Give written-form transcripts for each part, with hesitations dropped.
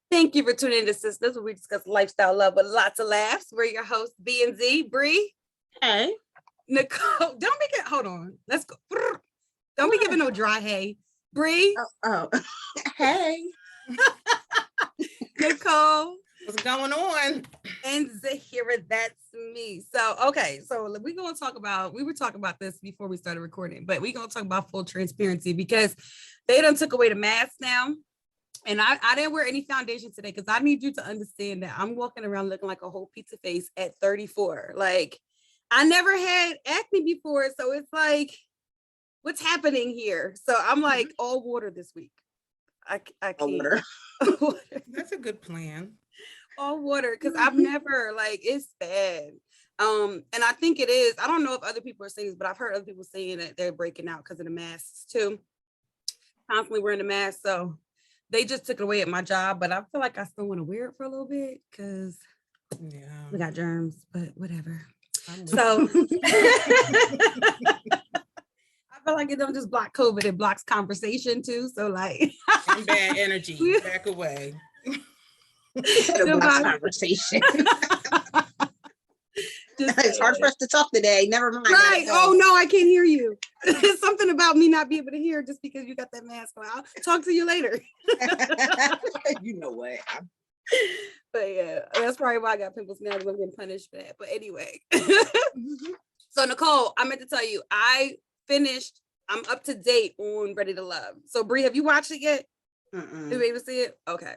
Thank you for tuning in to Sistahsss, where we discuss lifestyle love with lots of laughs. We're your hosts, B.N.Z, Bree. Hey. Nicole. Don't be getting, hold on. Let's go. Don't be giving no dry hay. Bree. Oh. Hey. Nicole. What's going on? And Zahirah, that's me. So, okay. So we were talking about this before we started recording, but we're going to talk about full transparency because they done took away the mask now. And I didn't wear any foundation today because I need you to understand that I'm walking around looking like a whole pizza face at 34. Like, I never had acne before. So it's like, what's happening here? So I'm like all water this week. I can't. Water. That's a good plan. All water, because I've never, like, it's bad. And I think it is. I don't know if other people are saying this, but I've heard other people saying that they're breaking out because of the masks too. Constantly wearing the mask. So they just took it away at my job, but I feel like I still want to wear it for a little bit because we got germs, but whatever. So I feel like it don't just block COVID, it blocks conversation too. So like and bad energy, back away. Conversation. It's hard for us to talk today. Never mind. Right. Oh no, I can't hear you. It's something about me not being able to hear just because you got that mask on. I'll talk to you later. You know what? But yeah, that's probably why I got pimples now, because I'm getting punished for that. But anyway. So Nicole, I meant to tell you, I'm up to date on Ready to Love. So Bree, have you watched it yet? Did you able to see it? Okay.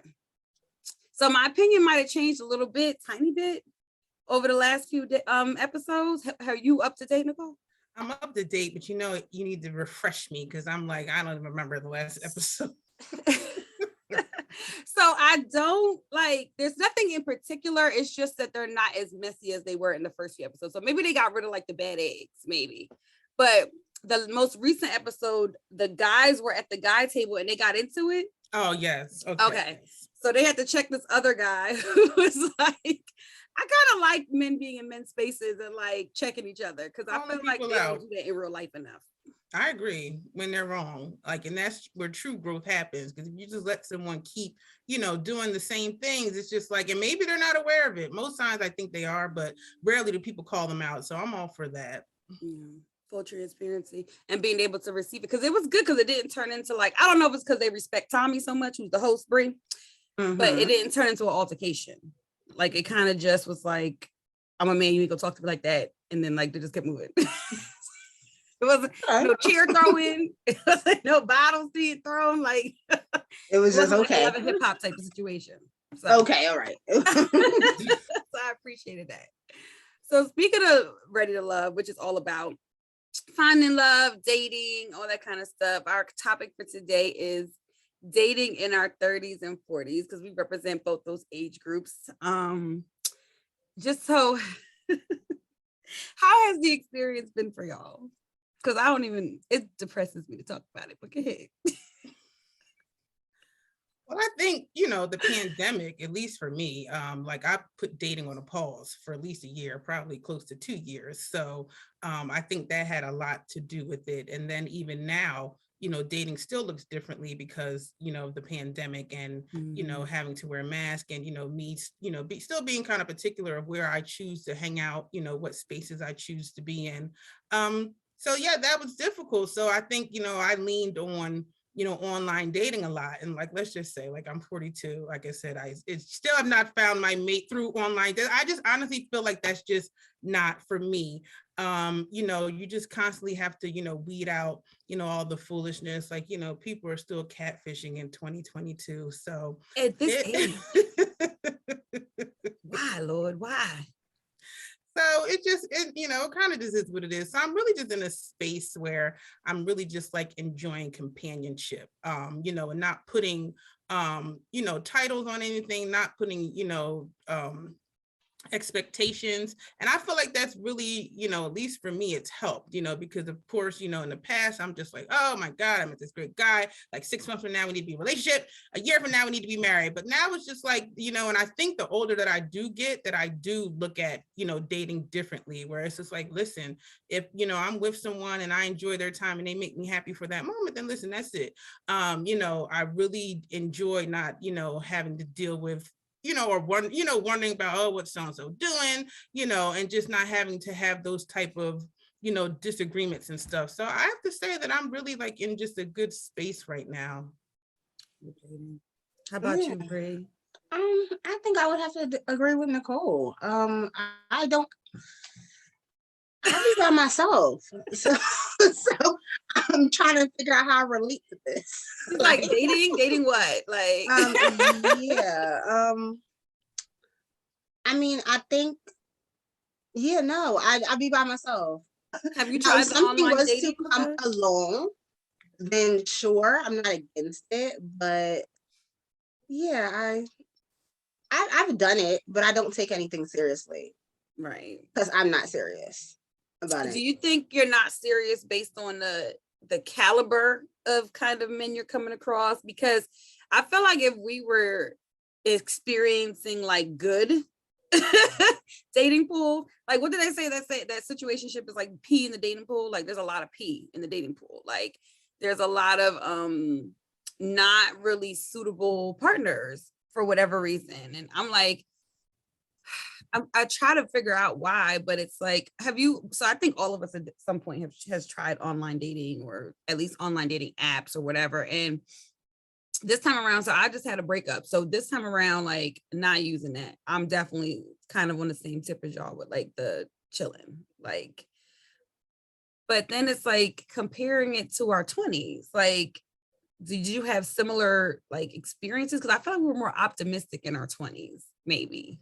So my opinion might have changed a little bit, tiny bit, over the last few episodes. Are you up to date, Nicole? I'm up to date, but you need to refresh me because I'm like, I don't even remember the last episode. So I don't there's nothing in particular. It's just that they're not as messy as they were in the first few episodes. So maybe they got rid of like the bad eggs, maybe. But the most recent episode, the guys were at the guy table and they got into it. Oh, yes. Okay. So they had to check this other guy who was like, I kind of like men being in men's spaces and like checking each other because I feel like they don't do that in real life enough. I agree when they're wrong. And that's where true growth happens. Because if you just let someone keep, doing the same things, it's just like, and maybe they're not aware of it. Most times I think they are, but rarely do people call them out. So I'm all for that. Yeah. Full transparency and being able to receive it. Because it was good because it didn't turn into I don't know if it's because they respect Tommy so much, who's the host, Bree, but it didn't turn into an altercation. Like, it kind of just was like, I'm a man, you ain't gonna talk to me like that. And then they just kept moving. It wasn't no chair throwing. It wasn't no bottles being thrown. It was just okay. Like a hip hop type of situation. So. Okay, all right. So I appreciated that. So speaking of Ready to Love, which is all about finding love, dating, all that kind of stuff. Our topic for today is dating in our 30s and 40s because we represent both those age groups. Just so, how has the experience been for y'all? Because it depresses me to talk about it, but go ahead. Well, I think, the pandemic, at least for me, I put dating on a pause for at least a year, probably close to 2 years. So I think that had a lot to do with it. And then even now, dating still looks differently because, of the pandemic and, having to wear a mask and, me, still being kind of particular of where I choose to hang out, what spaces I choose to be in. So yeah, that was difficult. So I think, I leaned on, online dating a lot. And let's just say, I'm 42. Like I said, I still have not found my mate through online. I just honestly feel like that's just not for me. You just constantly have to, weed out, all the foolishness. People are still catfishing in 2022. So at this age, why, Lord, why? So it kind of just is what it is. So I'm really just in a space where I'm really just enjoying companionship, and not putting, titles on anything, not putting, expectations. And I feel like that's really, at least for me, it's helped, because of course, in the past, I'm just like, oh my God, I met this great guy. Like 6 months from now, we need to be in a relationship. A year from now, we need to be married. But now it's just like, and I think the older that I do get, that I do look at, dating differently, where it's just like, listen, if, I'm with someone and I enjoy their time and they make me happy for that moment, then listen, that's it. I really enjoy not, having to deal with or wondering about, oh, what's so-and-so doing, and just not having to have those type of, disagreements and stuff. So I have to say that I'm really like in just a good space right now. How about you, Bree? I think I would have to agree with Nicole. I don't. I'll be by myself, so I'm trying to figure out how I relate to this. Like dating what? Like, yeah. I mean, I think, no, I'll be by myself. Have you tried the online dating? If something was to come along, then sure, I'm not against it. But yeah, I've done it, but I don't take anything seriously. Right. Because I'm not serious about it. Do you think you're not serious based on the caliber of kind of men you're coming across? Because I feel like if we were experiencing like good dating pool, like what did they say? That situationship is like pee in the dating pool. Like there's a lot of pee in the dating pool. Like there's a lot of not really suitable partners for whatever reason. And I'm like, I try to figure out why, but it's like, so I think all of us at some point has tried online dating, or at least online dating apps or whatever. And this time around, so I just had a breakup. So this time around, like not using that. I'm definitely kind of on the same tip as y'all with like the chilling, like, but then it's like comparing it to our 20s, like, did you have similar like experiences? Because I feel like we were more optimistic in our 20s, maybe.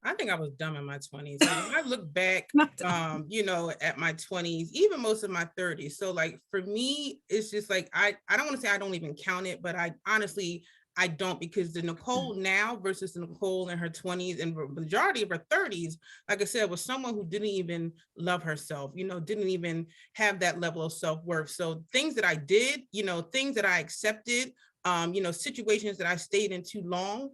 I think I was dumb in my 20s. Like, when I look back, at my 20s, even most of my 30s. So like, for me, it's just like, I don't want to say I don't even count it, but I honestly, I don't, because the Nicole now versus the Nicole in her 20s and the majority of her 30s, like I said, was someone who didn't even love herself, didn't even have that level of self-worth. So things that I did, things that I accepted, situations that I stayed in too long,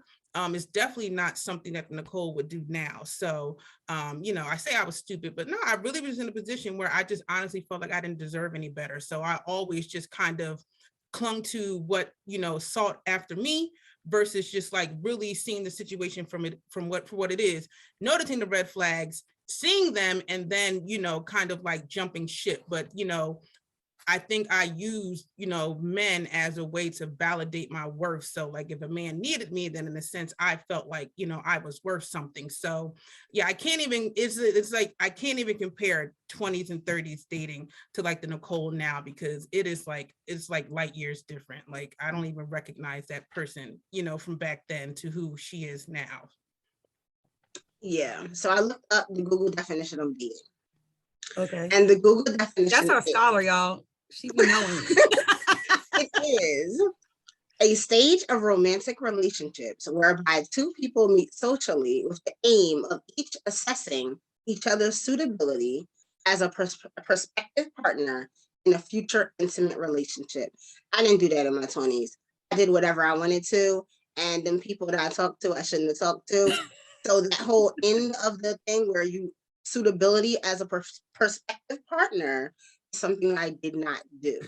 is definitely not something that Nicole would do now. So, I say I was stupid, but no, I really was in a position where I just honestly felt like I didn't deserve any better. So I always just kind of clung to what, sought after me, versus just like really seeing the situation for what it is, noticing the red flags, seeing them, and then, kind of like jumping ship. But, I think I used, men as a way to validate my worth. So like if a man needed me, then in a sense, I felt like, I was worth something. So yeah, I can't even, it's like, I can't even compare 20s and 30s dating to like the Nicole now, because it's like light years different. Like I don't even recognize that person, from back then to who she is now. Yeah. So I looked up the Google definition of dating. Okay. And the Google definition. That's our scholar, y'all. She be knowing. It is a stage of romantic relationships whereby two people meet socially with the aim of each assessing each other's suitability as a prospective partner in a future intimate relationship. I didn't do that in my 20s. I did whatever I wanted to, and then people that I talked to, I shouldn't have talked to. So that whole end of the thing where you suitability as a prospective partner, something I did not do.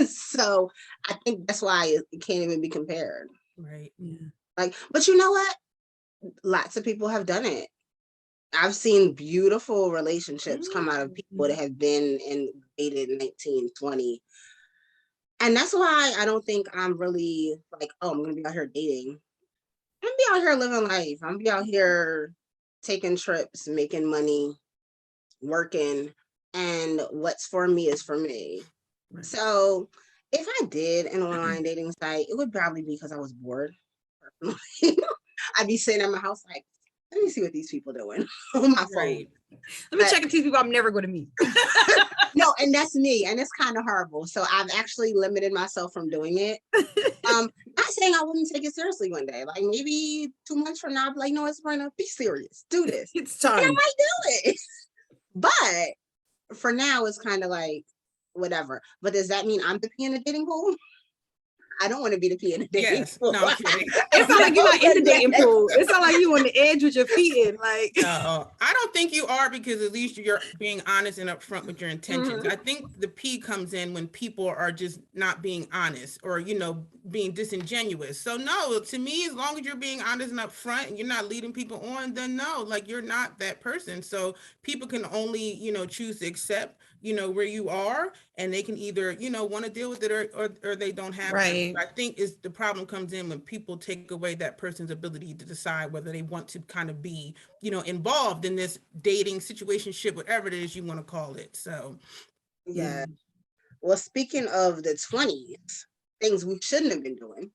So I think that's why it can't even be compared. Right. Yeah. Like, but you know what? Lots of people have done it. I've seen beautiful relationships come out of people that have been and dated 19, 20. And that's why I don't think I'm really like, oh, I'm gonna be out here dating. I'm gonna be out here living life. I'm gonna be out here taking trips, making money, working. And what's for me is for me. Right. So if I did an online dating site, it would probably be because I was bored. I'd be sitting at my house like, let me see what these people are doing on my phone. Let me check into these people I'm never going to meet. No, and that's me. And it's kind of horrible. So I've actually limited myself from doing it. Not not saying I wouldn't take it seriously one day. Like maybe 2 months from now, I'll be like, no, it's Sabrina, be serious. Do this. It's And I time. might do it. But for now, it's kind of like, whatever. But does that mean I'm the P in the dating pool? I don't want to be the P in the dating Yes. pool. No, I'm kidding. It's not like you're not in the dating pool. It's not like you on the edge with your feet in. Like, No, I don't think you are, because at least you're being honest and upfront with your intentions. Mhm. I think the P comes in when people are just not being honest, or, being disingenuous. So no, to me, as long as you're being honest and upfront and you're not leading people on, then no, like, you're not that person. So people can only, choose to accept, where you are, and they can either, want to deal with it, or they don't have to. right. I think is the problem comes in when people take away that person's ability to decide whether they want to kind of be, involved in this dating situationship, whatever it is you want to call it. So Yeah. Well, speaking of the 20s, things we shouldn't have been doing,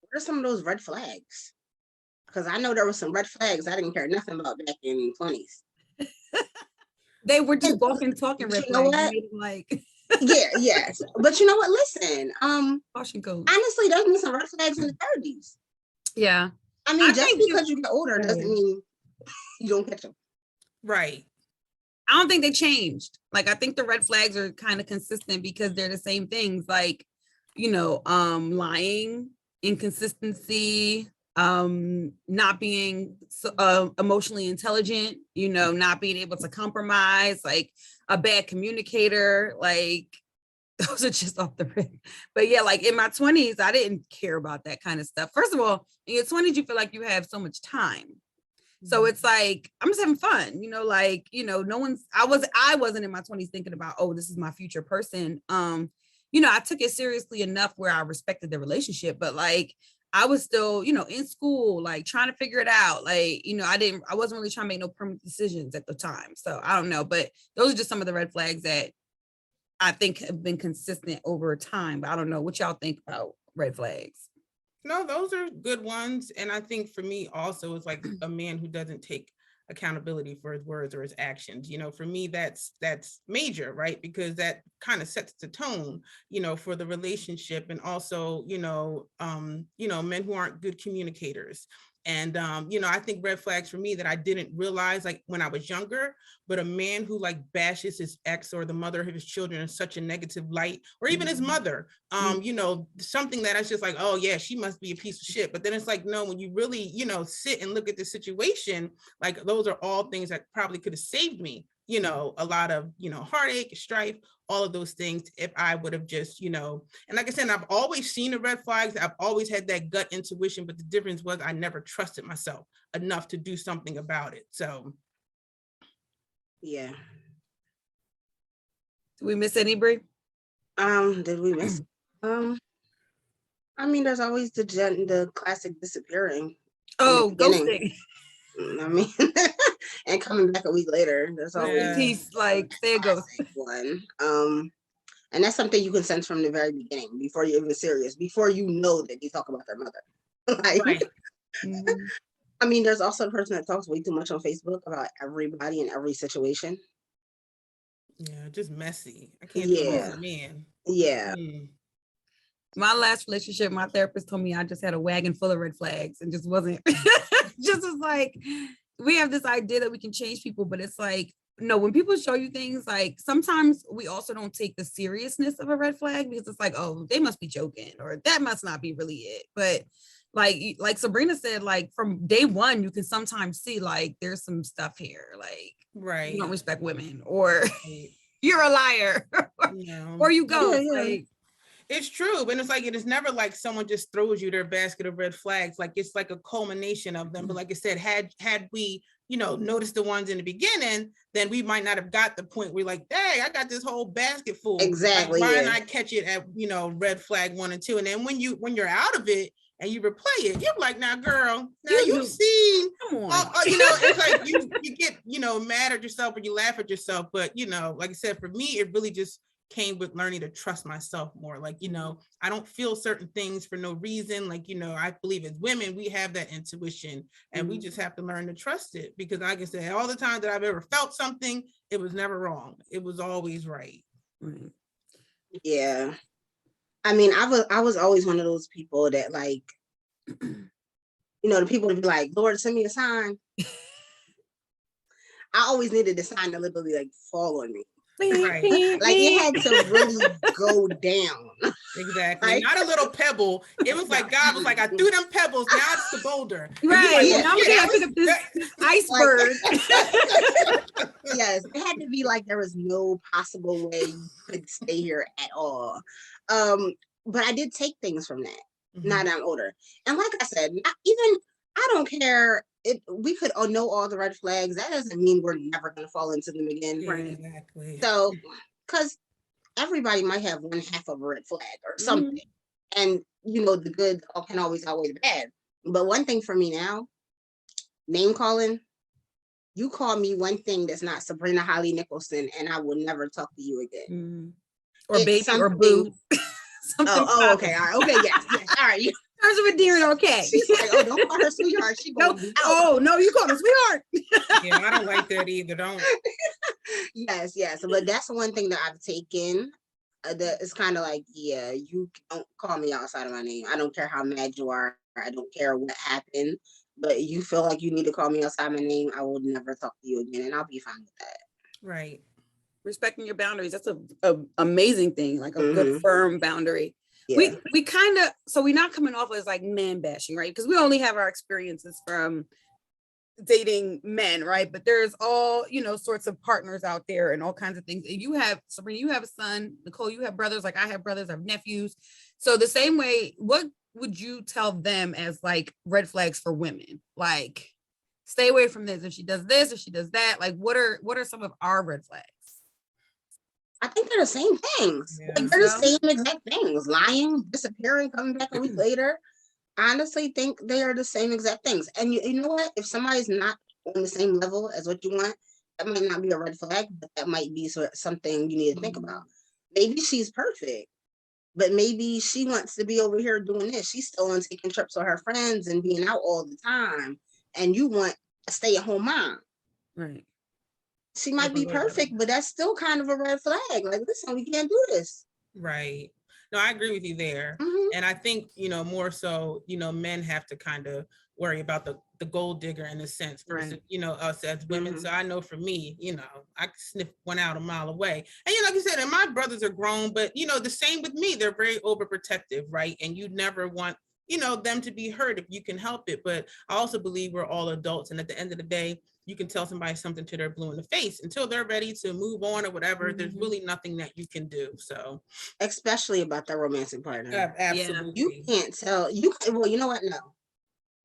what are some of those red flags? Because I know there were some red flags I didn't care nothing about back in 20s. They were just walking, talking But red you know flags. what? You made them like Yes. But you know what? Listen, caution codes. honestly, there's been some red flags in the 30s. Yeah. I mean, I just think because you get older doesn't mean you don't catch them. right. I don't think they changed. Like, I think the red flags are kind of consistent because they're the same things, like, lying, inconsistency, not being emotionally intelligent, not being able to compromise, like a bad communicator, like those are just off the rip. But yeah, like in my 20s, I didn't care about that kind of stuff. First of all, in your 20s, you feel like you have so much time. So it's like, I'm just having fun, I wasn't in my 20s thinking about, oh, this is my future person. I took it seriously enough where I respected the relationship, but like, I was still, in school, like trying to figure it out. Like, I wasn't really trying to make no permanent decisions at the time. So I don't know, but those are just some of the red flags that I think have been consistent over time. But I don't know what y'all think about red flags. No, those are good ones. And I think for me also, it's like a man who doesn't take accountability for his words or his actions. For me, that's major, right? Because that kind of sets the tone, for the relationship. And also, men who aren't good communicators. And, I think red flags for me that I didn't realize, like when I was younger, but a man who like bashes his ex or the mother of his children in such a negative light, or even his mother, something that I was just like, oh yeah, she must be a piece of shit. But then it's like, no, when you really, sit and look at the situation, like those are all things that probably could have saved me, a lot of, heartache, strife, all of those things, if I would have just, and like I said, I've always seen the red flags. I've always had that gut intuition, but the difference was I never trusted myself enough to do something about it. So. Yeah. Did we miss any, Brie? Did we miss? I mean, there's always the classic disappearing. Oh, ghosting. I mean, and coming back a week later. There's always peace, like say a ghost one. And that's something you can sense from the very beginning, before you're even serious, before you know that they talk about their mother. Like, Right. I mean, there's also the person that talks way too much on Facebook about everybody in every situation. Yeah, just messy. I can't do it as a man. Yeah. My last relationship, my therapist told me I just had a wagon full of red flags and just wasn't just was like, we have this idea that we can change people, but it's like, no, when people show you things, like sometimes we also don't take the seriousness of a red flag because it's like, oh, they must be joking, or that must not be really it. But like Sabrina said, like from day one, you can sometimes see like there's some stuff here, like right, you don't respect women, or you're a liar, or you go like. It's true, but it's like it is never like someone just throws you their basket of red flags. Like it's like a culmination of them. But like I said, had we, noticed the ones in the beginning, then we might not have got the point where like, hey, I got this whole basket full. Exactly. Like, why not catch it at red flag 1 and 2, and then when you're out of it and you replay it, you're like, now, girl, now you've seen, come on. It's like you get mad at yourself or you laugh at yourself. But like I said, for me, it really just came with learning to trust myself more. Like, I don't feel certain things for no reason. Like, I believe as women, we have that intuition and we just have to learn to trust it, because like I said, all the time that I've ever felt something, it was never wrong. It was always right. Yeah. I mean, I was always one of those people that like, the people would be like, Lord, send me a sign. I always needed the sign to literally like fall on me. Right. Like it had to really go down. Exactly. Right? Not a little pebble. It was like God was like, I threw them pebbles. Now it's the boulder. Right. Like, Yeah. Now I'm gonna pick up this iceberg. Yes, it had to be like there was no possible way you could stay here at all. But I did take things from that. Now that I'm older. And like I said, I don't care. We could know all the red flags. That doesn't mean we're never going to fall into them again. Yeah, exactly. So, because everybody might have one half of a red flag or something. And, the good can always outweigh the bad. But one thing for me now, name calling, you call me one thing that's not Sabrina Holly Nicholson, and I will never talk to you again. Or It's baby something, or boo. okay. All right. Okay. Yes. All right. Terms of endearing, okay. She's like, oh, don't call her sweetheart. She gonna be out. Oh no, you call her sweetheart. Yeah, I don't like that either. Don't. Yes. But that's one thing that I've taken. That it's kind of like, yeah, you don't call me outside of my name. I don't care how mad you are. I don't care what happened. But you feel like you need to call me outside my name, I will never talk to you again, and I'll be fine with that. Right. Respecting your boundaries. That's a amazing thing, like a good firm boundary. Yeah. We kind of, so we're not coming off as like man bashing, right? Because we only have our experiences from dating men, right? But there's all, sorts of partners out there and all kinds of things. And you have, Sabrina, you have a son. Nicole, you have brothers. Like I have brothers, I have nephews. So the same way, what would you tell them as like red flags for women? Like, stay away from this. If she does this, if she does that, like what are some of our red flags? I think they're the same things. Yeah. Like they're the same exact things. Lying, disappearing, coming back a week later. I honestly think they are the same exact things. And you know what? If somebody's not on the same level as what you want, that might not be a red flag, but that might be something you need to think about. Maybe she's perfect, but maybe she wants to be over here doing this. She's still on taking trips with her friends and being out all the time. And you want a stay-at-home mom. Right. She might be perfect, but that's still kind of a red flag. Like, listen, we can't do this. Right. No, I agree with you there. And I think, more so, men have to kind of worry about the gold digger in a sense, right. Us as women. So I know for me, I can sniff one out a mile away. And, like you said, and my brothers are grown, but, the same with me, they're very overprotective, right? And you never want, them to be hurt if you can help it. But I also believe we're all adults. And at the end of the day, you can tell somebody something till they're blue in the face. Until they're ready to move on or whatever, there's really nothing that you can do. So, especially about their romantic partner. Absolutely. You can't tell. Well, you know what? No.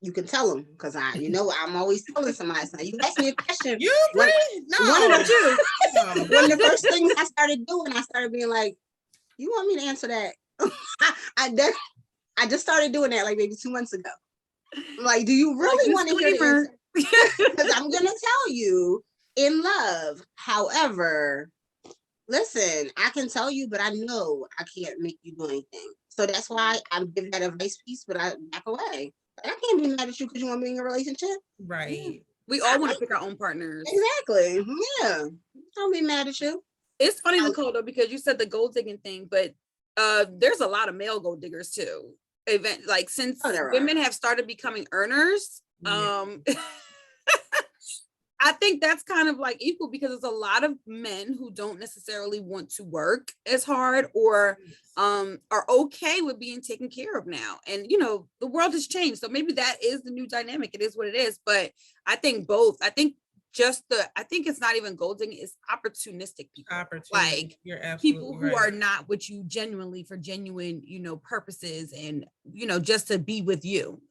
You can tell them because I'm always telling somebody. So you ask me a question. You agree? No. One of the two. One of the first things I started doing, I started being like, "You want me to answer that?" I just started doing that like maybe 2 months ago. Like, do you really want to hear the answer? Because I'm gonna tell you in love. However, listen, I can tell you, but I know I can't make you do anything. So that's why I'm giving that advice piece, but I back away. I can't be mad at you because you want to be in a relationship. Right. We all want to pick our own partners. Exactly. Yeah. Don't be mad at you. It's funny, Nicole, though, because you said the gold digging thing, but there's a lot of male gold diggers too. Since women have started becoming earners, I think that's kind of like equal because there's a lot of men who don't necessarily want to work as hard or are okay with being taken care of now. And, the world has changed. So maybe that is the new dynamic. It is what it is. But I think both. I think it's not even gold digging, it's opportunistic people. Like people who are not with you genuinely for genuine, purposes and, just to be with you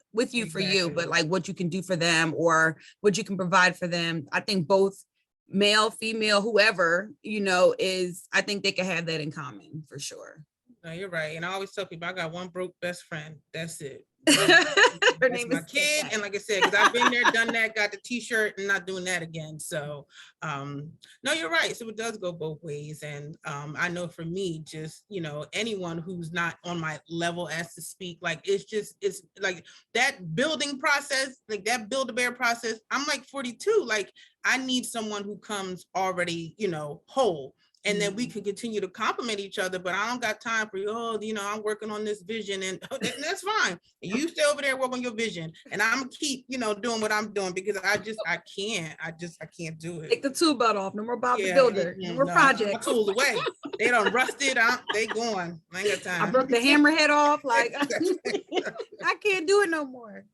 for you, but like what you can do for them or what you can provide for them. I think both male, female, whoever, I think they can have that in common for sure. No, you're right. And I always tell people I got one broke best friend. That's it. Her name is my kid. And like I said, because I've been there, done that, got the t-shirt and not doing that again. So no, you're right. So it does go both ways. And I know for me, just, anyone who's not on my level as to speak, like it's like that building process, like that Build-A-Bear process. I'm like 42. Like I need someone who comes already, whole. and then we can continue to compliment each other, but I don't got time for you. Oh, I'm working on this vision, and that's fine. You stay over there, work on your vision, and I'm gonna keep, doing what I'm doing, because I can't do it. Take the tool belt off. No more Bob the Builder. No more projects. My tools away. They done rusted out. They gone. I ain't got time. I broke the hammerhead off. Like I can't do it no more.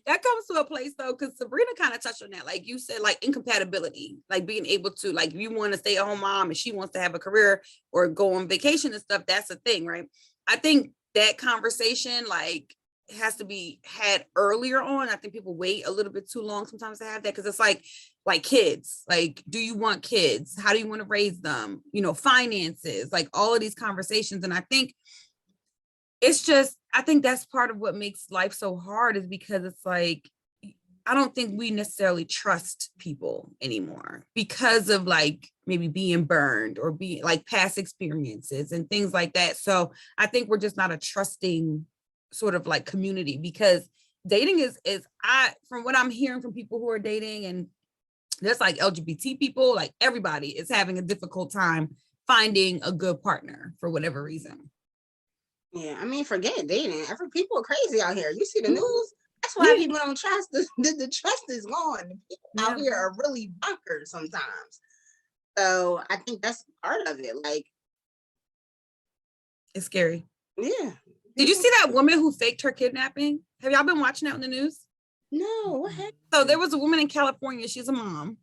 That comes to a place though, because Sabrina kind of touched on that. Like you said, like incompatibility, like being able to, like, if you want to stay at home mom and she wants to have a career or go on vacation and stuff, that's a thing, right? I think that conversation like has to be had earlier on. I think people wait a little bit too long sometimes to have that, because it's like kids, like, do you want kids? How do you want to raise them? Finances, like all of these conversations. And I think I think that's part of what makes life so hard, is because it's like, I don't think we necessarily trust people anymore because of like maybe being burned or being like past experiences and things like that. So I think we're just not a trusting sort of like community, because dating is from what I'm hearing from people who are dating, and there's like LGBT people, like everybody is having a difficult time finding a good partner for whatever reason. Yeah, I mean, forget dating. People are crazy out here. You see the news? That's why people don't trust. The trust is gone. The people out here are really bonkers sometimes. So I think that's part of it. Like, it's scary. Yeah. Did you see that woman who faked her kidnapping? Have y'all been watching that on the news? No, what happened? So there was a woman in California. She's a mom.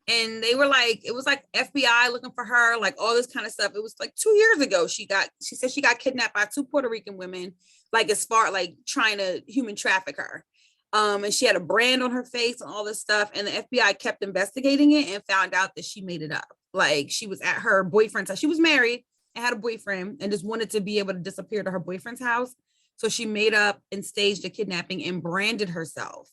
And they were like, it was like FBI looking for her, like all this kind of stuff. It was like 2 years ago. She said she got kidnapped by 2 Puerto Rican women, like as far like trying to human traffic her. And she had a brand on her face and all this stuff. And the FBI kept investigating it and found out that she made it up. Like she was at her boyfriend's house. She was married and had a boyfriend and just wanted to be able to disappear to her boyfriend's house. So she made up and staged a kidnapping and branded herself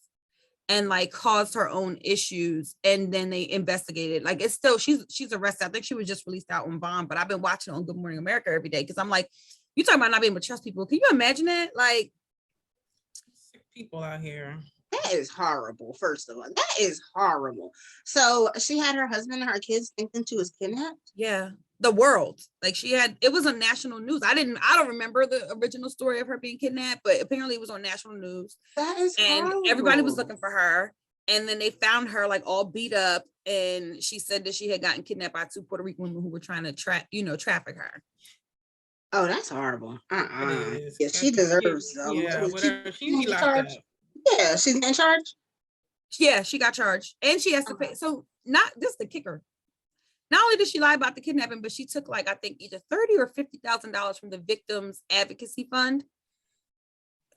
and like caused her own issues. And then they investigated. Like it's still, she's arrested. I think she was just released out on bond, but I've been watching on Good Morning America every day, because I'm like, you talking about not being able to trust people. Can you imagine that? Like, sick people out here. That is horrible, first of all. That is horrible. So she had her husband and her kids thinking she was kidnapped? Yeah. The world. Like it was on national news. I don't remember the original story of her being kidnapped, but apparently it was on national news. That is horrible. Everybody was looking for her. And then they found her like all beat up. And she said that she had gotten kidnapped by 2 Puerto Rican women who were trying to traffic her. Oh, that's horrible. Yeah, she deserves whatever. She be locked up. Yeah, she's in charge. Yeah, she got charged. And she has to pay. So not just the kicker. Not only did she lie about the kidnapping, but she took like, I think either $30,000 or $50,000 from the victims advocacy fund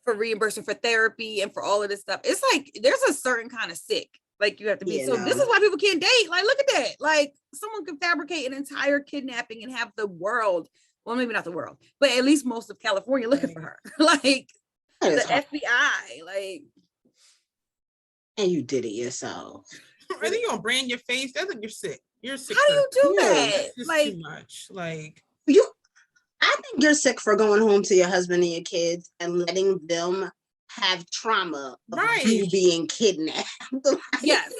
for reimbursement for therapy and for all of this stuff. It's like, there's a certain kind of sick, like you have to be. Yeah, so this is why people can't date. Like, look at that. Like someone could fabricate an entire kidnapping and have the world, well, maybe not the world, but at least most of California looking for her. Like the FBI, like. And you did it yourself. Are you gonna brand your face? That's like you're sick. You're sick. How do you do that? Like too much. Like I think you're sick for going home to your husband and your kids and letting them have trauma of you being kidnapped. Like, yes.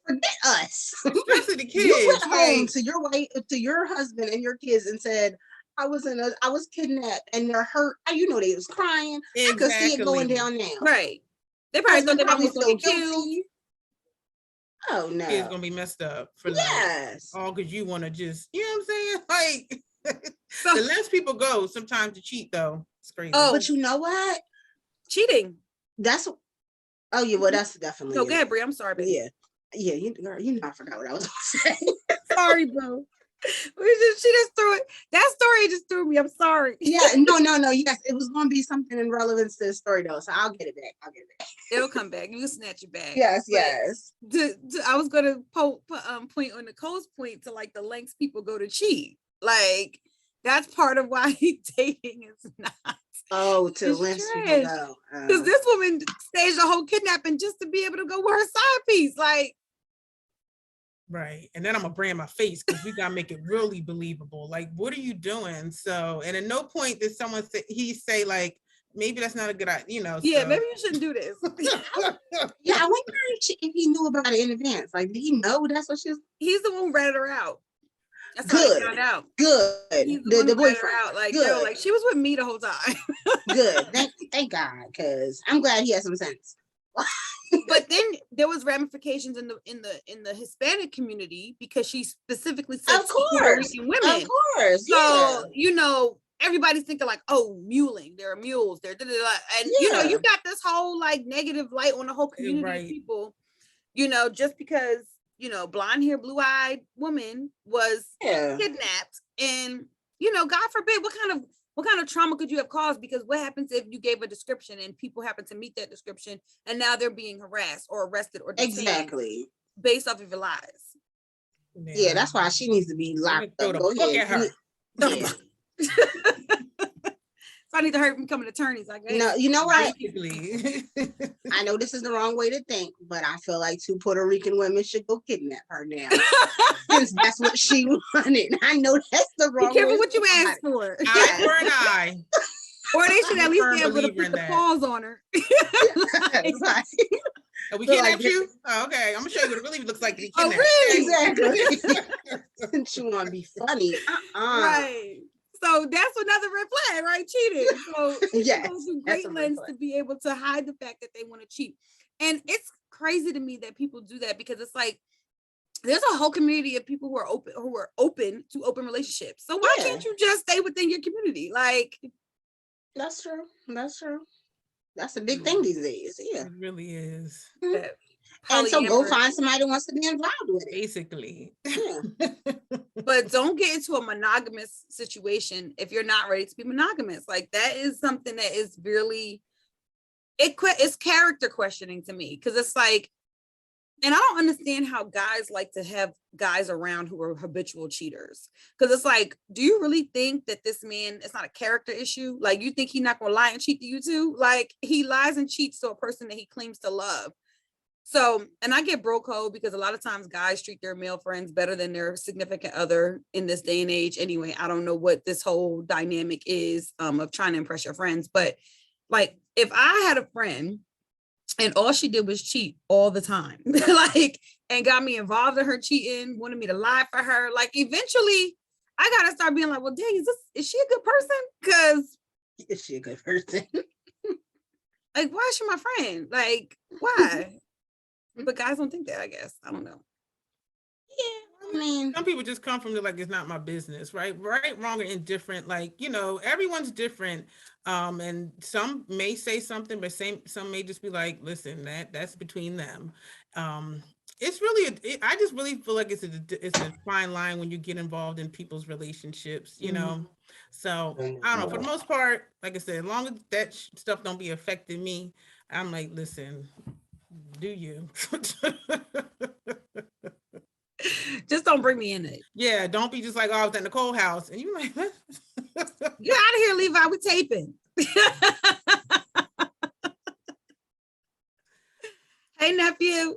Forget us. Especially the kids. You went home to your wife, to your husband and your kids and said, I was kidnapped, and they're hurt. You know they was crying. Exactly. I could see it going down now. Right. They probably thought they was going to get killed. Oh no. It's gonna be messed up for yes. All because you want to just, you know what I'm saying? Like the less people go sometimes to cheat though. It's crazy. Oh, but you know what? Cheating. That's well, that's definitely. No, go ahead, Brie. I'm sorry, baby. Yeah, you know, I forgot what I was gonna say. Sorry, bro. She just threw it. That story just threw me. I'm sorry. Yeah, no. Yes, it was going to be something in relevance to the story though, so I'll get it back. It'll come back. You can snatch it back. Yes. I was going to point on Nicole's point to like the lengths people go to cheat. Like that's part of why dating is not. Oh, to lengths people go. Because this woman staged a whole kidnapping just to be able to go with her side piece. Like. Right. And then I'm gonna brand my face because we gotta make it really believable. Like, what are you doing? So, and at no point did someone say like, maybe that's not a good idea, you know. Yeah, maybe you shouldn't do this. Yeah, I wonder if he knew about it in advance. Like, did he know that's what she was? He's the one who ratted her out. That's how they found out. Good. He's the boyfriend. out. Like, good. they were like, she was with me the whole time. Good. Thank God, because I'm glad he has some sense. But then there was ramifications in the Hispanic community because she specifically said Of course, Puerto Rican women. Of course. So, you know, everybody's thinking like, oh, muling, there are mules, there, and you know, you got this whole like negative light on the whole community of people, you know, just because, you know, blonde hair, blue-eyed woman was kidnapped. And, you know, God forbid, what kind of trauma could you have caused? Because what happens if you gave a description and people happen to meet that description and now they're being harassed or arrested or detained based off of your lies? Yeah, that's why she needs to be locked up. Go ahead. So I need to hurry from becoming attorneys, I guess. No, you know what? I know this is the wrong way to think, but I feel like 2 Puerto Rican women should go kidnap her now. Since that's what she wanted. I know that's the wrong way. Be careful what you ask for. Eye for an eye. Or they should at least be able to put the paws on her. Are we kidnapped you? Oh, okay, I'm gonna show you what it really looks like. Oh, really? Exactly. Since you want to be funny. Right. So that's another red flag, right? Cheating. So yes, go through great lengths to be able to hide the fact that they want to cheat. And it's crazy to me that people do that because it's like there's a whole community of people who are open to open relationships. So why can't you just stay within your community? Like, that's true. That's a big thing these days. Yeah, it really is. And so go find somebody who wants to be involved with it. Basically. Yeah. But don't get into a monogamous situation if you're not ready to be monogamous. Like that is something that is really, it's character questioning to me. Cause it's like, and I don't understand how guys like to have guys around who are habitual cheaters. Cause it's like, do you really think that this man, it's not a character issue? Like you think he's not gonna lie and cheat to you too? Like he lies and cheats to a person that he claims to love. So, and I get bro code because a lot of times guys treat their male friends better than their significant other in this day and age. Anyway, I don't know what this whole dynamic is of trying to impress your friends, but like if I had a friend and all she did was cheat all the time, like, and got me involved in her cheating, wanted me to lie for her, like eventually I gotta start being like, well, dang, is she a good person? Because is she a good person? Like, why is she my friend? Like, why? But guys don't think that, I guess. I don't know. Yeah, I mean, some people just come from the like, it's not my business, right? Right, wrong, or indifferent. Like, you know, everyone's different. And some may say something, but some may just be like, listen, that's between them. It's really, I just really feel like it's a fine line when you get involved in people's relationships, you know? So I don't know, for the most part, like I said, as long as that stuff don't be affecting me, I'm like, listen, do you? Just don't bring me in it. Yeah, don't be just like, oh, I was at Nicole house and you like, get out of here, Levi, we taping. Hey, nephew.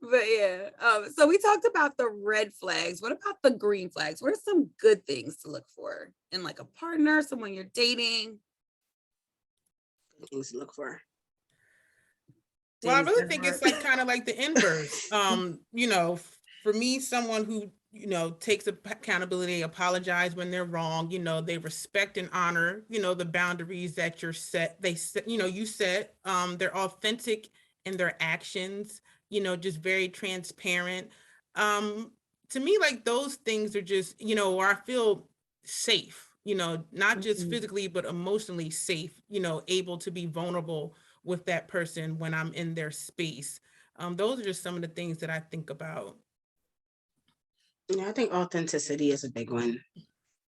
But yeah, so we talked about the red flags. What about the green flags? What are some good things to look for in like a partner, someone you're dating? Things to look for. Well, I really think it's like kind of like the inverse. You know, for me, someone who, you know, takes accountability, apologize when they're wrong, you know, they respect and honor, you know, the boundaries that you set, they're authentic in their actions, you know, just very transparent. To me, like those things are just, you know, where I feel safe, you know, not just physically, but emotionally safe, you know, able to be vulnerable with that person when I'm in their space. Those are just some of the things that I think about. Yeah, I think authenticity is a big one.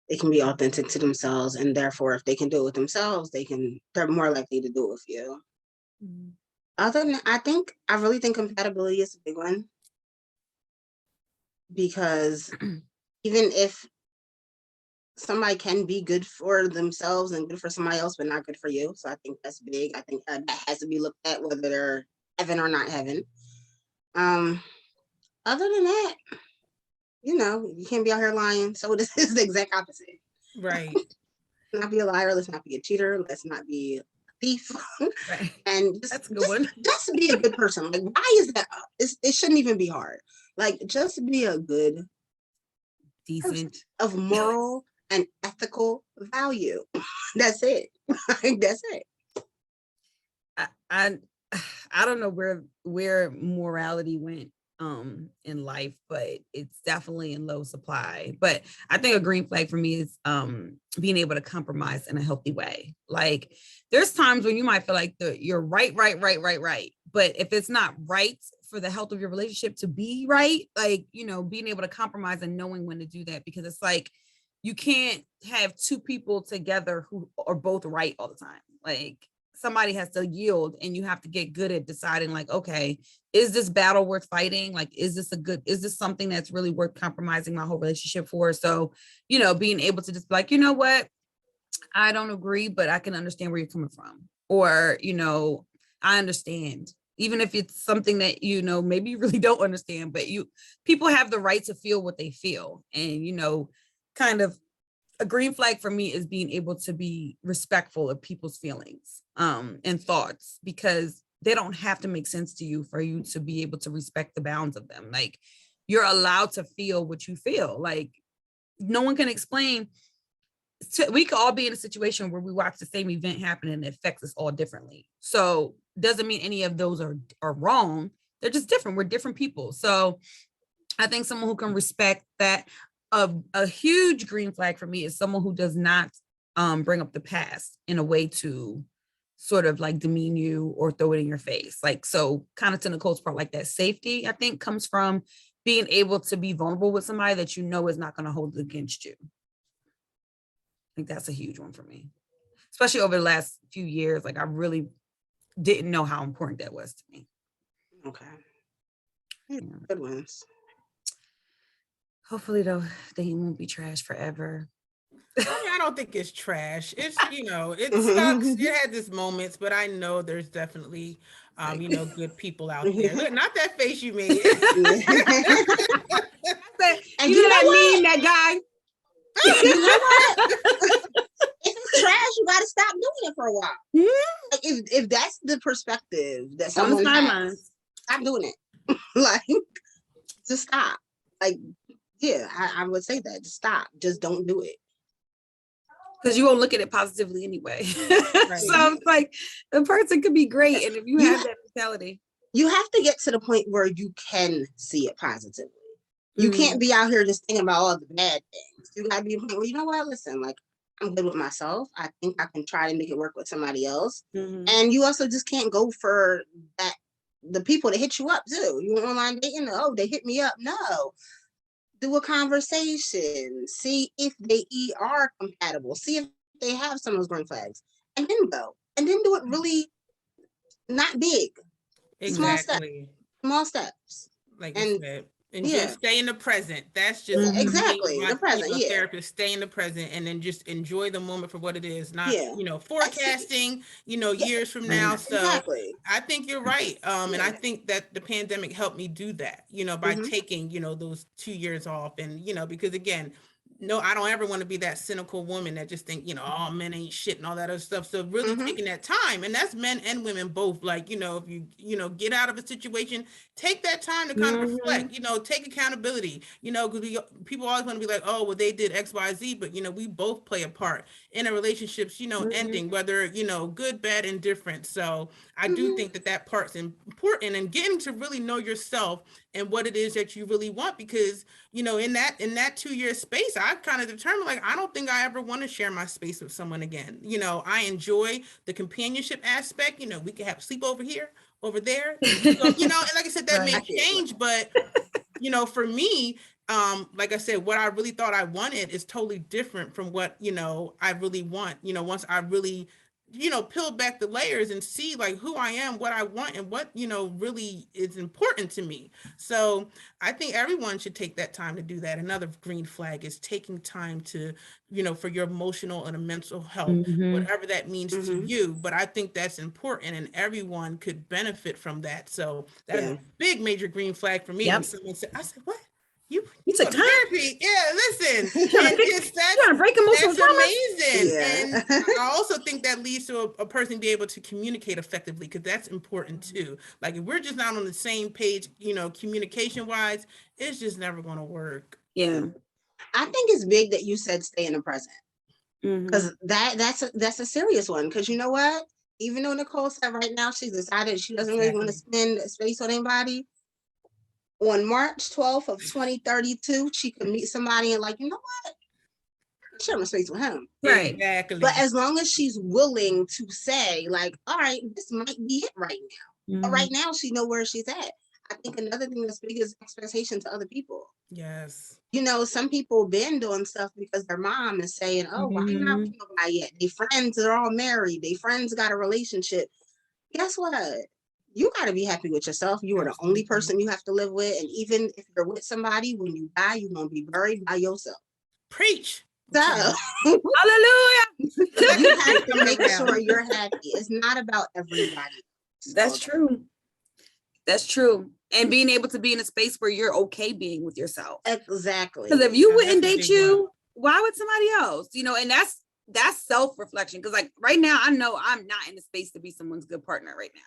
They can be authentic to themselves, and therefore, if they can do it with themselves, they're more likely to do it with you. Other than that, I really think compatibility is a big one. Because even if somebody can be good for themselves and good for somebody else, but not good for you. So I think that's big. I think that has to be looked at, whether they're heaven or not heaven. Other than that, you know, you can't be out here lying. So this is the exact opposite. Right. Let's not be a liar. Let's not be a cheater. Let's not be a thief. Right. And that's a good one. Just be a good person. Like, why is that? It shouldn't even be hard. Like, just be a good Decent. of moral and ethical value. That's it. That's it. I I don't know where morality went in life, but it's definitely in low supply. But I think a green flag for me is being able to compromise in a healthy way. Like, there's times when you might feel like you're right, but if it's not right for the health of your relationship to be right, like, being able to compromise and knowing when to do that, because it's like you can't have two people together who are both right all the time. Like, somebody has to yield, and you have to get good at deciding, like, okay, is this battle worth fighting? Like, is this something that's really worth compromising my whole relationship for? So, being able to just be like, you know what, I don't agree, but I can understand where you're coming from. Or, I understand, even if it's something that, maybe you really don't understand, but people have the right to feel what they feel. And, kind of a green flag for me is being able to be respectful of people's feelings and thoughts, because they don't have to make sense to you for you to be able to respect the bounds of them. Like, you're allowed to feel what you feel. Like, no one can explain. We could all be in a situation where we watch the same event happen and it affects us all differently. So doesn't mean any of those are wrong. They're just different. We're different people. So I think someone who can respect that. A huge green flag for me is someone who does not bring up the past in a way to sort of like demean you or throw it in your face. Like, so kind of to Nicole's part, like that safety, I think, comes from being able to be vulnerable with somebody that is not going to hold it against you. I think that's a huge one for me, especially over the last few years. Like, I really didn't know how important that was to me. Okay. Yeah. Good ones. Hopefully, though, dating won't be trash forever. I don't think it's trash. It's, it sucks. It had its moments, but I know there's definitely, good people out there. Look, not that face you made. And you know what? That guy. You know what? If it's trash, you got to stop doing it for a while. Mm-hmm. Like, if that's the perspective that someone has, stop doing it. Like, just stop. Like, yeah, I would say that. Just stop. Just don't do it. Because you won't look at it positively anyway. Right. So it's like, the person could be great. And if you have that mentality, you have to get to the point where you can see it positively. You can't be out here just thinking about all the bad things. You got to be a point where, you know what, listen, like, I'm good with myself. I think I can try to make it work with somebody else. And you also just can't go for that, the people that hit you up too. You want online dating? Oh, they hit me up. No. Do a conversation. See if they are compatible. See if they have some of those green flags. And then go. And then do it really not big. Exactly. Small steps. Like you said. And just stay in the present. That's just exactly my, the present. Therapist, stay in the present, and then just enjoy the moment for what it is. Not forecasting, years from now. So I think you're right. And I think that the pandemic helped me do that. By taking those 2 years off, and because again, no, I don't ever want to be that cynical woman that just think, oh, men ain't shit and all that other stuff. So really taking that time, and that's men and women both, like, if you, get out of a situation, take that time to kind of reflect, take accountability, because people always want to be like, oh, well, they did X, Y, Z, but, we both play a part in a relationships, ending, whether, good, bad, indifferent. So I do think that part's important, and getting to really know yourself and what it is that you really want, because, in that 2 year space, I kind of determined, like, I don't think I ever want to share my space with someone again. I enjoy the companionship aspect. We can have sleep over here, over there. So, and like I said, that may change, but, for me, like I said, what I really thought I wanted is totally different from what, I really want, once I really, peel back the layers and see, like, who I am, what I want, and what, really is important to me. So I think everyone should take that time to do that. Another green flag is taking time to, for your emotional and mental health, whatever that means to you. But I think that's important, and everyone could benefit from that. So that is a big major green flag for me. When someone said, I said, what? You go took to time. therapy. Yeah, listen. Trying And to just break emotional that's trauma. amazing. Yeah. And I also think that leads to a person be able to communicate effectively, because that's important too. Like if we're just not on the same page, communication wise, it's just never going to work. Yeah. I think it's big that you said stay in the present, because that's a serious one. Because you know what? Even though Nicole said right now she's decided she doesn't really want to spend space on anybody, on March 12th of 2032, she could meet somebody and like, you know what? Share my space with him. Right. Exactly. But as long as she's willing to say, like, all right, this might be it right now. But right now, she knows where she's at. I think another thing that's big is expectation to other people. Yes. Some people been doing stuff because their mom is saying, oh, why you not with nobody yet? They friends are all married. They friends got a relationship. Guess what? You got to be happy with yourself. You are the only person you have to live with. And even if you're with somebody, when you die, you're going to be buried by yourself. Preach. So, hallelujah. You have to make sure you're happy. It's not about everybody. That's true. That's true. And being able to be in a space where you're okay being with yourself. Exactly. Because if you wouldn't date you, why would somebody else? And that's self-reflection. Because like right now, I know I'm not in the space to be someone's good partner right now.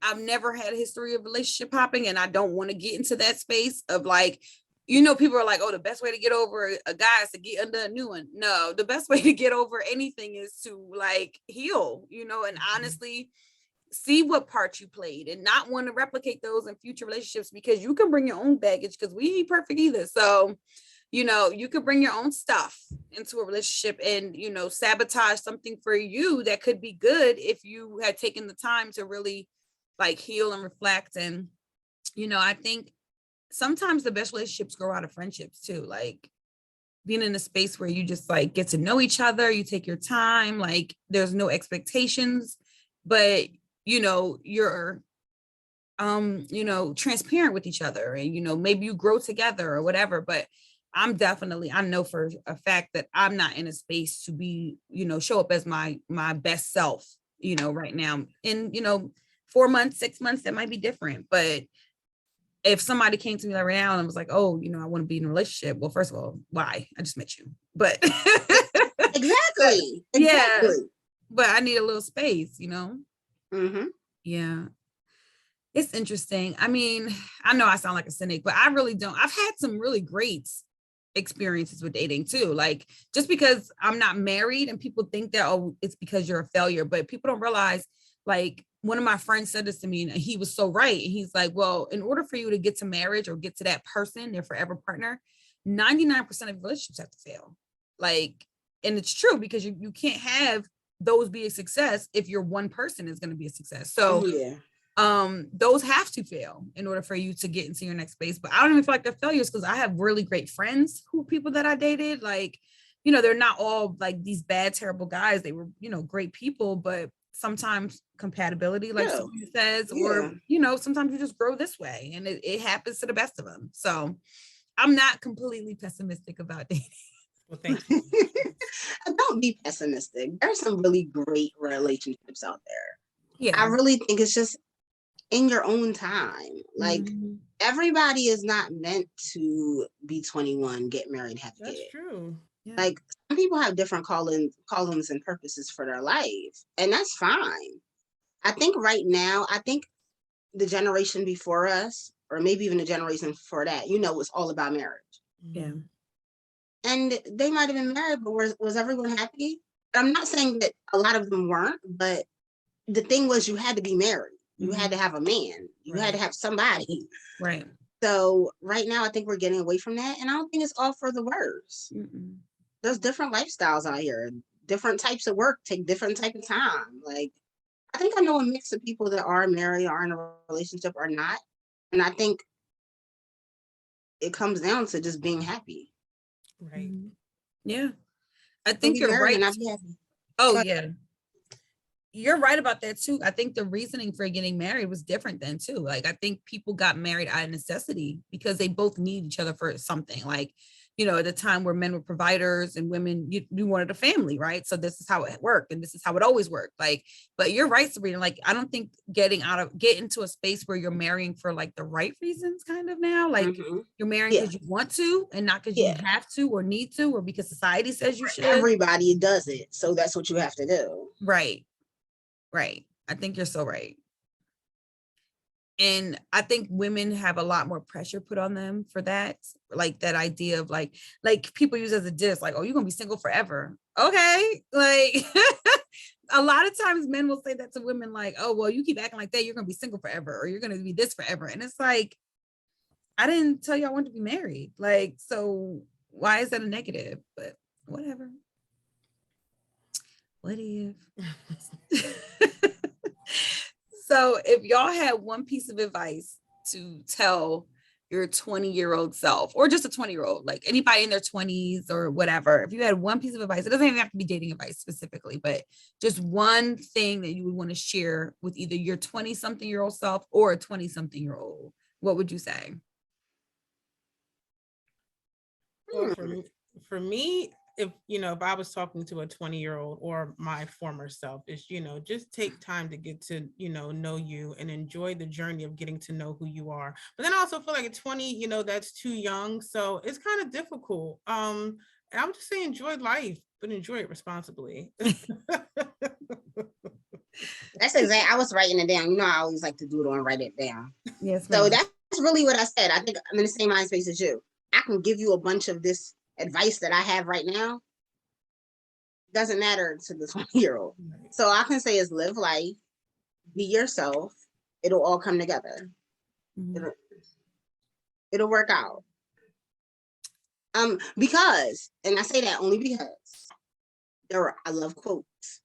I've never had a history of relationship hopping, and I don't want to get into that space of like, people are like, oh, the best way to get over a guy is to get under a new one. No, the best way to get over anything is to like heal, and honestly see what part you played and not want to replicate those in future relationships, because you can bring your own baggage, because we ain't perfect either. So, you could bring your own stuff into a relationship and, sabotage something for you that could be good if you had taken the time to really like heal and reflect. And, I think sometimes the best relationships grow out of friendships too. Like being in a space where you just like get to know each other, you take your time, like there's no expectations, but you're transparent with each other, and maybe you grow together or whatever. But I know for a fact that I'm not in a space to be, show up as my best self, right now. In 4 months, 6 months, that might be different. But if somebody came to me right now and was like, oh, I want to be in a relationship, well, first of all, why? I just met you. But exactly. Yeah, but I need a little space, Yeah. It's interesting. I mean, I know I sound like a cynic, but I really don't. I've had some really great experiences with dating too. Like just because I'm not married and people think that, oh, it's because you're a failure, but people don't realize, like one of my friends said this to me and he was so right. And he's like, well, in order for you to get to marriage or get to that person, their forever partner, 99% of relationships have to fail. Like, and it's true, because you can't have those be a success if your one person is going to be a success. So those have to fail in order for you to get into your next space. But I don't even feel like they're failures, because I have really great friends people that I dated, like, they're not all like these bad, terrible guys. They were, great people, but sometimes compatibility, like Sabrina says, or, sometimes you just grow this way, and it happens to the best of them. So I'm not completely pessimistic about dating. Well, thank you. Don't be pessimistic. There's some really great relationships out there. Yeah. I really think it's just in your own time. Like everybody is not meant to be 21, get married, have kids. That's true. Yeah. Like some people have different callings and purposes for their life, and that's fine. I think right now, the generation before us, or maybe even the generation before that, it's all about marriage. Yeah. And they might have been married, but was everyone happy? I'm not saying that a lot of them weren't, but the thing was, you had to be married. You had to have a man. You had to have somebody. Right. So right now, I think we're getting away from that. And I don't think it's all for the worse. There's different lifestyles out here. Different types of work take different type of time. Like, I think I know a mix of people that are married, are in a relationship, or not. And I think it comes down to just being happy. Right. Yeah. I think you're right. And I'd be happy. Oh, yeah. you're right about that too. I think the reasoning for getting married was different then too. Like, I think people got married out of necessity because they both need each other for something. Like, at the time where men were providers and women, you wanted a family, right? So this is how it worked, and this is how it always worked. Like, but you're right, Sabrina. Like, I don't think get into a space where you're marrying for like the right reasons, kind of now. Like, you're marrying because you want to, and not because you have to or need to, or because society says you should. Everybody does it, so that's what you have to do. Right. I think you're so right. And I think women have a lot more pressure put on them for that. Like, that idea of like people use as a diss, like, oh, you're gonna be single forever. Okay. Like, a lot of times men will say that to women, like, oh, well, you keep acting like that, you're gonna be single forever, or you're gonna be this forever. And it's like, I didn't tell you I wanted to be married. Like, so why is that a negative? But whatever. What if? So if y'all had one piece of advice to tell your 20-year-old self, or just a 20-year-old, like anybody in their 20s or whatever, if you had one piece of advice, it doesn't even have to be dating advice specifically, but just one thing that you would want to share with either your 20-something-year-old self or a 20-something-year-old, what would you say? Well, for me, if I was talking to a 20-year-old or my former self, is, just take time to get to, know you and enjoy the journey of getting to know who you are. But then I also feel like at 20, that's too young. So it's kind of difficult. And I would just say enjoy life, but enjoy it responsibly. That's exactly. I was writing it down. I always like to doodle and write it down. Yes. So that's really what I said. I think I'm in the same mind space as you. I can give you a bunch of this advice that I have right now. Doesn't matter to the 20-year-old. So all I can say is live life, be yourself. It'll all come together. It'll work out. Because, and I say that only because I love quotes.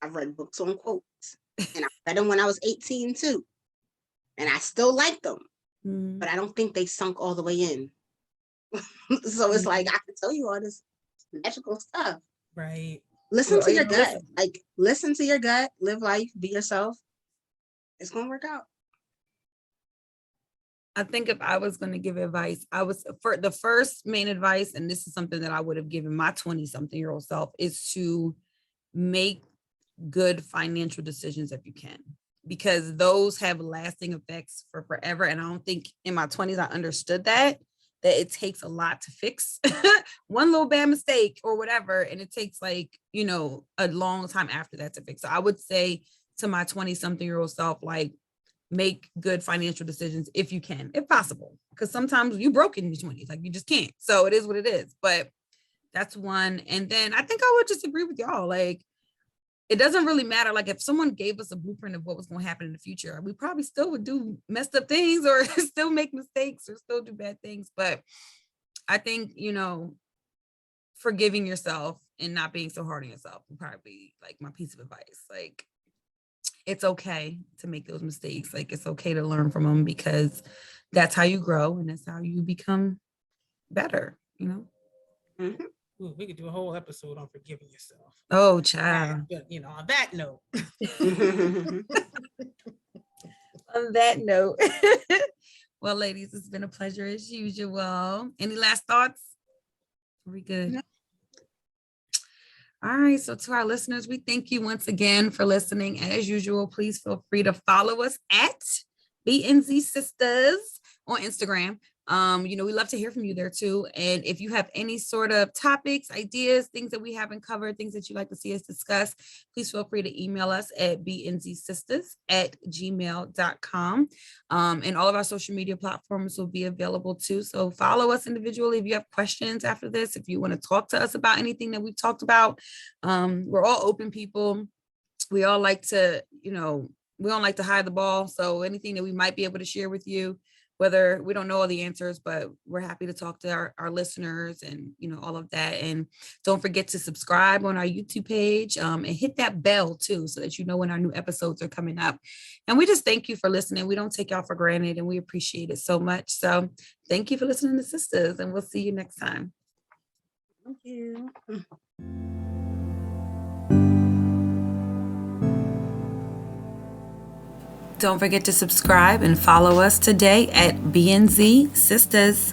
I've read books on quotes, and I read them when I was 18 too, and I still like them, but I don't think they sunk all the way in. So it's like, I can tell you all this magical stuff. Right. Listen to your gut. Like, listen to your gut, live life, be yourself. It's going to work out. I think if I was going to give advice, for the first main advice, and this is something that I would have given my 20-something-year-old self, is to make good financial decisions if you can, because those have lasting effects for forever. And I don't think in my 20s, I understood that it takes a lot to fix one little bad mistake or whatever. And it takes a long time after that to fix. So I would say to my 20-something-year-old self, like, make good financial decisions if you can, if possible, because sometimes you broke in your 20s, like, you just can't. So it is what it is. But that's one. And then I think I would just agree with y'all. Like, it doesn't really matter. Like, if someone gave us a blueprint of what was going to happen in the future, we probably still would do messed up things, or still make mistakes, or still do bad things. But I think, forgiving yourself and not being so hard on yourself would probably be like my piece of advice. Like, it's okay to make those mistakes. Like, it's okay to learn from them, because that's how you grow and that's how you become better, Mm-hmm. Ooh, we could do a whole episode on forgiving yourself. Oh, child. But, on that note. On that note. Well, ladies, it's been a pleasure as usual. Any last thoughts? Are we good? No. All right. So to our listeners, we thank you once again for listening. As usual, please feel free to follow us at BNZSistahSS on Instagram. We love to hear from you there too. And if you have any sort of topics, ideas, things that we haven't covered, things that you'd like to see us discuss, please feel free to email us at BNZSistahSSS@gmail.com. And all of our social media platforms will be available too. So follow us individually. If you have questions after this, if you want to talk to us about anything that we've talked about, we're all open people. We all like to, we don't like to hide the ball. So anything that we might be able to share with you, whether we don't know all the answers, but we're happy to talk to our listeners and, all of that. And don't forget to subscribe on our YouTube page, and hit that bell too, so that you know when our new episodes are coming up. And we just thank you for listening. We don't take y'all for granted, and we appreciate it so much. So thank you for listening to Sistahs, and we'll see you next time. Thank you. Don't forget to subscribe and follow us today at BNZ Sistahs.